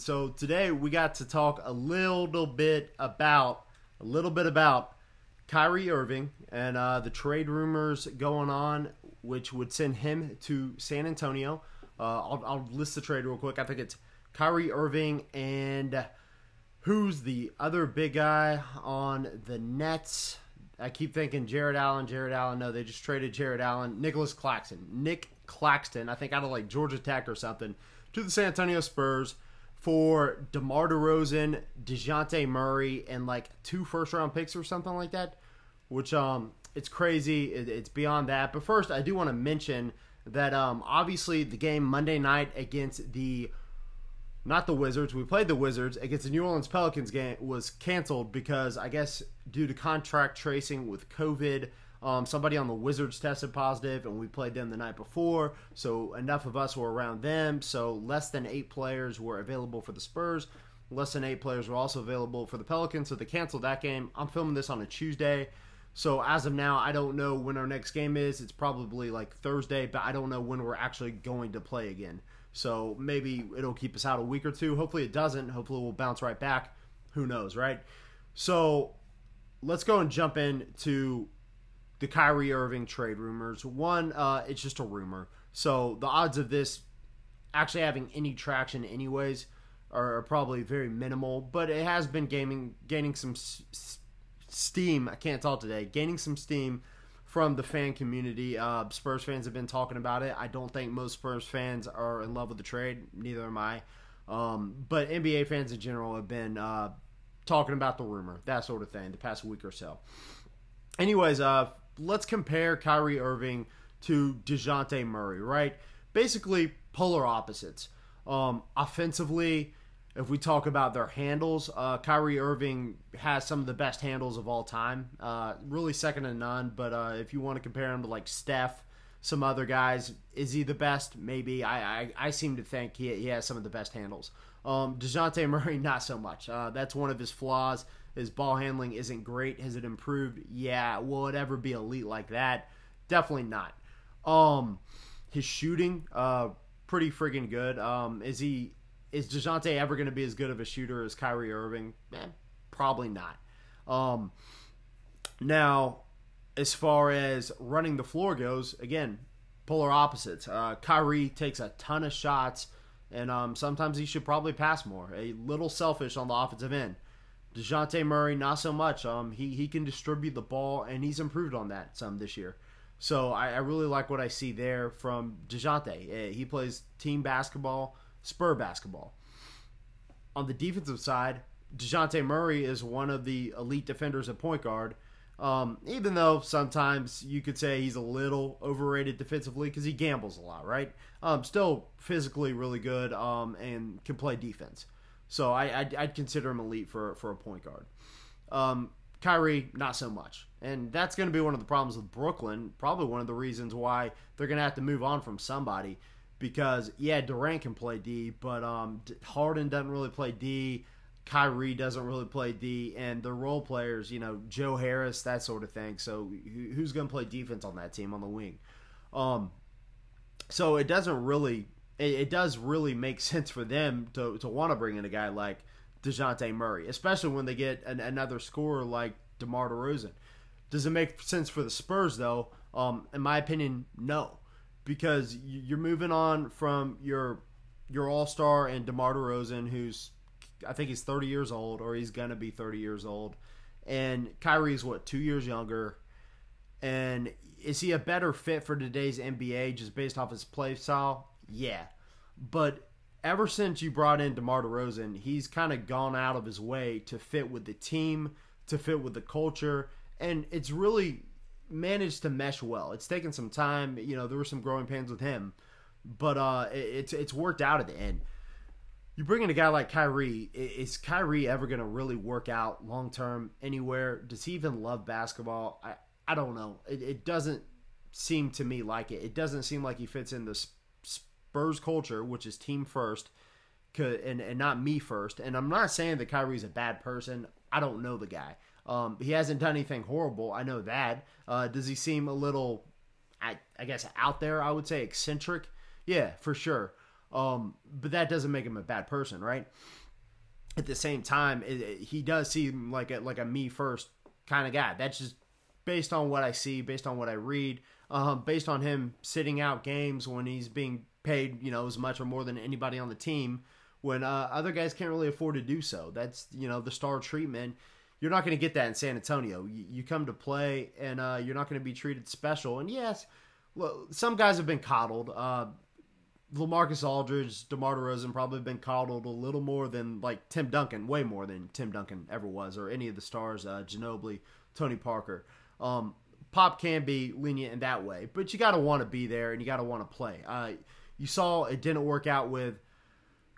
So today we got to talk a little bit about Kyrie Irving and the trade rumors going on, which would send him to San Antonio. I'll list the trade real quick. I think it's Kyrie Irving and who's the other big guy on the Nets? I keep thinking Jared Allen. No, they just traded Jared Allen. Nick Claxton, I think out of like Georgia Tech or something, to the San Antonio Spurs for DeMar DeRozan, Dejounte Murray, and like 2 first-round picks or something like that, which it's crazy. It's beyond that. But first, I do want to mention that obviously the game Monday night against not the Wizards. We played the Wizards against the New Orleans Pelicans game was canceled because I guess due to contract tracing with COVID, somebody on the Wizards tested positive, and we played them the night before. So enough of us were around them. So less than 8 players were available for the Spurs. Less than 8 players were also available for the Pelicans. So they canceled that game. I'm filming this on a Tuesday. So as of now, I don't know when our next game is. It's probably like Thursday, but I don't know when we're actually going to play again. So maybe it'll keep us out a week or two. Hopefully it doesn't. Hopefully we'll bounce right back. Who knows, right? So let's go and jump into the Kyrie Irving trade rumors. One, it's just a rumor. So the odds of this actually having any traction anyways are probably very minimal. But it has been gaining some steam. I can't talk today. Gaining some steam from the fan community. Spurs fans have been talking about it. I don't think most Spurs fans are in love with the trade. Neither am I. But NBA fans in general have been talking about the rumor, that sort of thing, the past week or so. Anyways, let's compare Kyrie Irving to Dejounte Murray, right? Basically, polar opposites. Offensively, if we talk about their handles, Kyrie Irving has some of the best handles of all time. Really second to none, but if you want to compare him to like Steph, some other guys, is he the best? Maybe. I seem to think he has some of the best handles. Dejounte Murray, not so much. That's one of his flaws. His ball handling isn't great. Has it improved? Yeah. Will it ever be elite like that? Definitely not. His shooting, pretty friggin' good. Is Dejounte ever going to be as good of a shooter as Kyrie Irving? Probably not. Now, as far as running the floor goes, again, polar opposites. Kyrie takes a ton of shots, and sometimes he should probably pass more. A little selfish on the offensive end. Dejounte Murray, not so much. He can distribute the ball, and he's improved on that some this year. So I really like what I see there from Dejounte. He plays team basketball, Spur basketball. On the defensive side, Dejounte Murray is one of the elite defenders at point guard, even though sometimes you could say he's a little overrated defensively because he gambles a lot, right? Still physically really good and can play defense. So I'd consider him elite for a point guard. Kyrie, not so much. And that's going to be one of the problems with Brooklyn, probably one of the reasons why they're going to have to move on from somebody. Because, yeah, Durant can play D, but Harden doesn't really play D. Kyrie doesn't really play D. And the role players, Joe Harris, that sort of thing. So who's going to play defense on that team on the wing? So it doesn't really – it does really make sense for them to want to bring in a guy like Dejounte Murray, especially when they get another scorer like DeMar DeRozan. Does it make sense for the Spurs, though? In my opinion, no. Because you're moving on from your all-star and DeMar DeRozan, who's, I think he's 30 years old, or he's going to be 30 years old. And Kyrie's, 2 years younger. And is he a better fit for today's NBA just based off his play style? Yeah. But ever since you brought in DeMar DeRozan, he's kind of gone out of his way to fit with the team, to fit with the culture. And it's really managed to mesh well. It's taken some time. There were some growing pains with him, but it's worked out at the end. You bring in a guy like Kyrie. Is Kyrie ever going to really work out long term anywhere? Does he even love basketball? I don't know. It doesn't seem to me like it. It doesn't seem like he fits in the Spurs culture, which is team first, and not me first. And I'm not saying that Kyrie's a bad person. I don't know the guy. He hasn't done anything horrible. I know that. Does he seem a little, I guess, out there? I would say eccentric. Yeah, for sure. But that doesn't make him a bad person, right? At the same time, he does seem like a me first kind of guy. That's just based on what I see, based on what I read, based on him sitting out games when he's being paid, as much or more than anybody on the team, when other guys can't really afford to do so. That's, the star treatment. You're not going to get that in San Antonio. You come to play, and you're not going to be treated special. And yes, well, some guys have been coddled. LaMarcus Aldridge, DeMar DeRozan probably been coddled a little more than like Tim Duncan, way more than Tim Duncan ever was, or any of the stars, Ginobili, Tony Parker. Pop can be lenient in that way, but you got to want to be there and you got to want to play. You saw it didn't work out with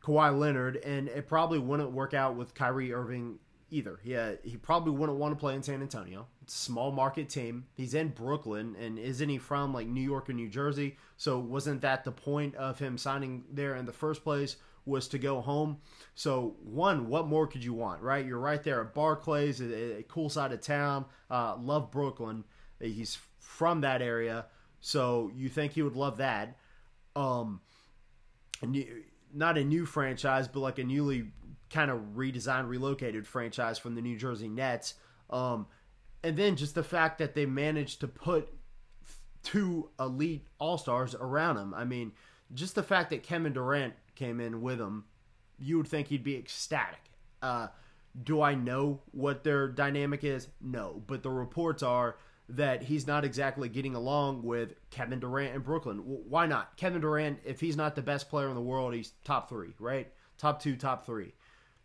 Kawhi Leonard, and it probably wouldn't work out with Kyrie Irving either. He probably wouldn't want to play in San Antonio. It's a small market team. He's in Brooklyn, and isn't he from like New York or New Jersey? So wasn't that the point of him signing there in the first place, was to go home? So one, what more could you want, right? You're right there at Barclays, a cool side of town. Love Brooklyn. He's from that area, so you think he would love that. Not a new franchise, but like a newly kind of redesigned, relocated franchise from the New Jersey Nets. And then just the fact that they managed to put two elite all-stars around him. I mean, just the fact that Kevin Durant came in with him, you would think he'd be ecstatic. Do I know what their dynamic is? No. But the reports are that he's not exactly getting along with Kevin Durant in Brooklyn. Why not? Kevin Durant, if he's not the best player in the world, he's top 3, right? Top 2, top 3.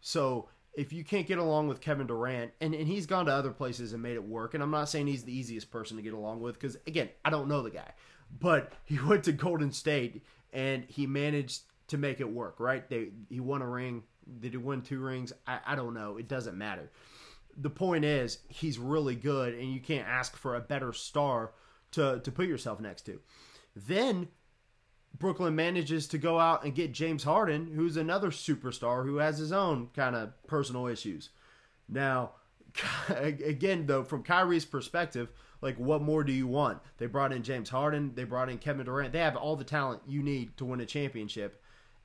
So if you can't get along with Kevin Durant, and he's gone to other places and made it work, and I'm not saying he's the easiest person to get along with, because, again, I don't know the guy. But he went to Golden State, and he managed to make it work, right? He won a ring. Did he win 2 rings? I don't know. It doesn't matter. The point is, he's really good, and you can't ask for a better star to put yourself next to. Then Brooklyn manages to go out and get James Harden, who's another superstar who has his own kind of personal issues. Now, again, though, from Kyrie's perspective, like, what more do you want? They brought in James Harden. They brought in Kevin Durant. They have all the talent you need to win a championship.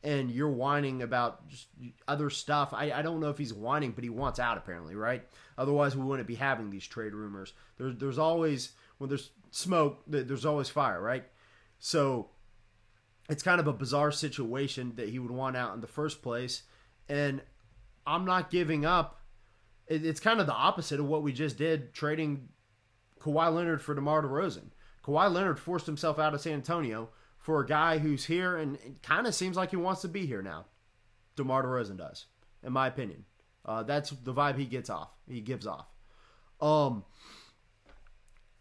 And you're whining about just other stuff. I don't know if he's whining, but he wants out, apparently, right? Otherwise, we wouldn't be having these trade rumors. There's always, when there's smoke, there's always fire, right? So it's kind of a bizarre situation that he would want out in the first place. And I'm not giving up. It's kind of the opposite of what we just did, trading Kawhi Leonard for DeMar DeRozan. Kawhi Leonard forced himself out of San Antonio for a guy who's here and it kind of seems like he wants to be here now. DeMar DeRozan does, in my opinion. That's the vibe he gives off.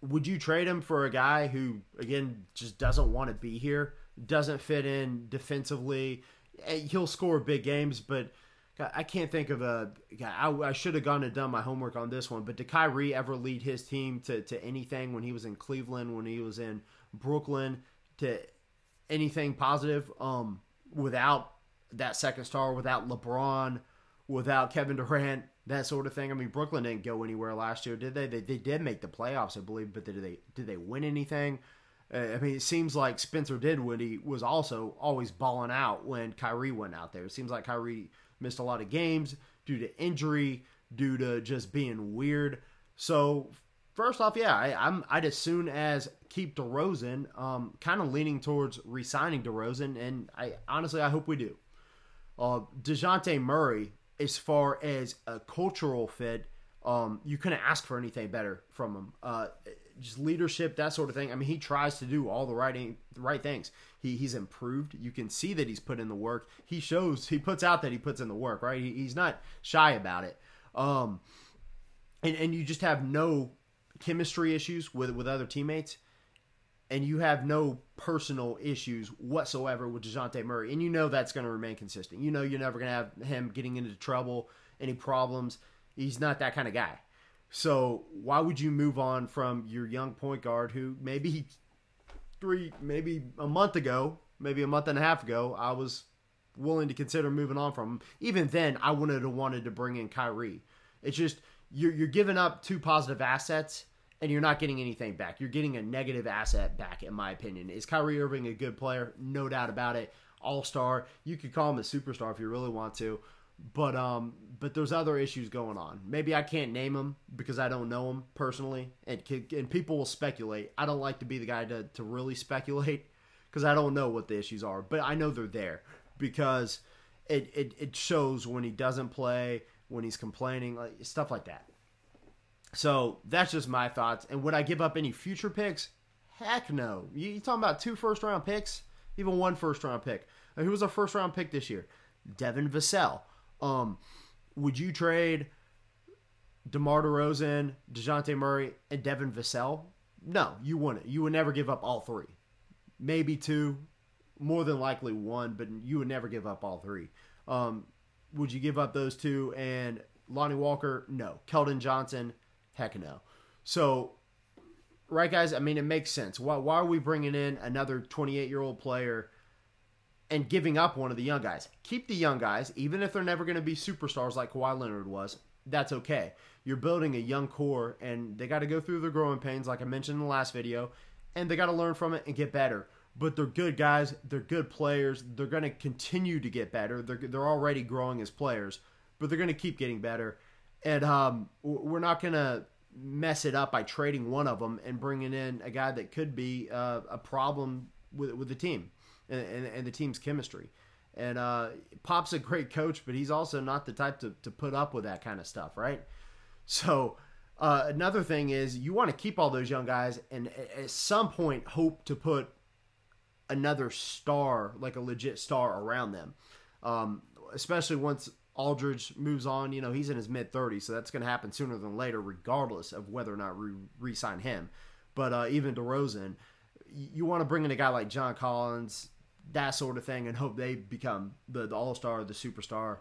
Would you trade him for a guy who, again, just doesn't want to be here, doesn't fit in defensively? He'll score big games, but I can't think of a guy. I should have gone and done my homework on this one, but did Kyrie ever lead his team to anything when he was in Cleveland, when he was in Brooklyn, to anything positive without that second star, without LeBron, without Kevin Durant, that sort of thing? I mean, Brooklyn didn't go anywhere last year, did they? They did make the playoffs, I believe, but did they win anything? I mean, it seems like Spencer Dinwiddie was also always balling out when Kyrie went out there. It seems like Kyrie missed a lot of games due to injury, due to just being weird. So first off, yeah, I'd as soon as keep DeRozan, kind of leaning towards re-signing DeRozan, and I hope we do. Dejounte Murray, as far as a cultural fit, you couldn't ask for anything better from him. Just leadership, that sort of thing. I mean, he tries to do all the right things. He's improved. You can see that he's put in the work. He puts out that he puts in the work, right? He's not shy about it. And you just have no chemistry issues with other teammates, and you have no personal issues whatsoever with Dejounte Murray, and you know that's going to remain consistent. You know you're never going to have him getting into trouble, any problems. He's not that kind of guy. So why would you move on from your young point guard who maybe a month and a half ago, I was willing to consider moving on from him. Even then, I wouldn't have wanted to bring in Kyrie. It's just you're giving up 2 positive assets, and you're not getting anything back. You're getting a negative asset back, in my opinion. Is Kyrie Irving a good player? No doubt about it. all-star. You could call him a superstar if you really want to. But there's other issues going on. Maybe I can't name them because I don't know them personally, and people will speculate. I don't like to be the guy to really speculate because I don't know what the issues are. But I know they're there because it shows when he doesn't play, when he's complaining, like stuff like that. So that's just my thoughts. And would I give up any future picks? Heck no. You talking about 2 first-round picks? Even 1 first-round pick. Who was a first-round pick this year? Devin Vassell. Would you trade DeMar DeRozan, Dejounte Murray, and Devin Vassell? No, you wouldn't. You would never give up all 3. Maybe 2, more than likely 1, but you would never give up all 3. Would you give up those 2 and Lonnie Walker? No. Keldon Johnson? Heck no. So, right, guys? I mean, it makes sense. Why are we bringing in another 28-year-old player and giving up one of the young guys? Keep the young guys, even if they're never going to be superstars like Kawhi Leonard was. That's okay. You're building a young core, and they got to go through their growing pains, like I mentioned in the last video, and they got to learn from it and get better. But they're good guys. They're good players. They're going to continue to get better. They're already growing as players, but they're going to keep getting better. And we're not going to mess it up by trading one of them and bringing in a guy that could be a problem with the team and the team's chemistry. And Pop's a great coach, but he's also not the type to put up with that kind of stuff, right? So another thing is you want to keep all those young guys and at some point hope to put another star, like a legit star, around them, especially once Aldridge moves on. He's in his mid-30s, so that's going to happen sooner than later, regardless of whether or not we re-sign him. But even DeRozan, you want to bring in a guy like John Collins, that sort of thing, and hope they become the all-star, the superstar,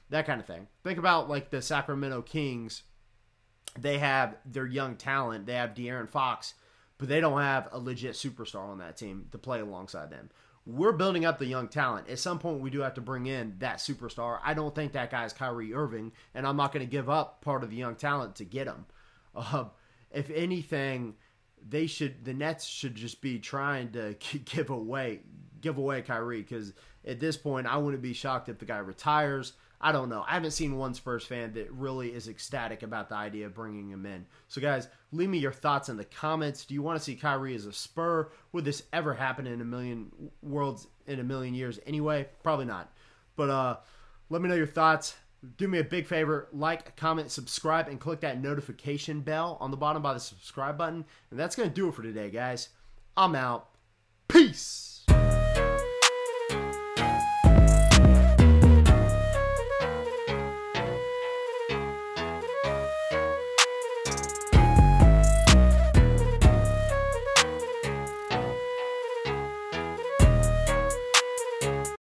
that kind of thing. Think about like the Sacramento Kings. They have their young talent. They have De'Aaron Fox, but they don't have a legit superstar on that team to play alongside them. We're building up the young talent. At some point, we do have to bring in that superstar. I don't think that guy's Kyrie Irving, and I'm not going to give up part of the young talent to get him. If anything, the Nets should just be trying to give away Kyrie, because at this point, I wouldn't be shocked if the guy retires. I don't know. I haven't seen one Spurs fan that really is ecstatic about the idea of bringing him in. So, guys, leave me your thoughts in the comments. Do you want to see Kyrie as a Spur? Would this ever happen in a million years anyway? Probably not. But let me know your thoughts. Do me a big favor. Like, comment, subscribe, and click that notification bell on the bottom by the subscribe button. And that's going to do it for today, guys. I'm out. Peace!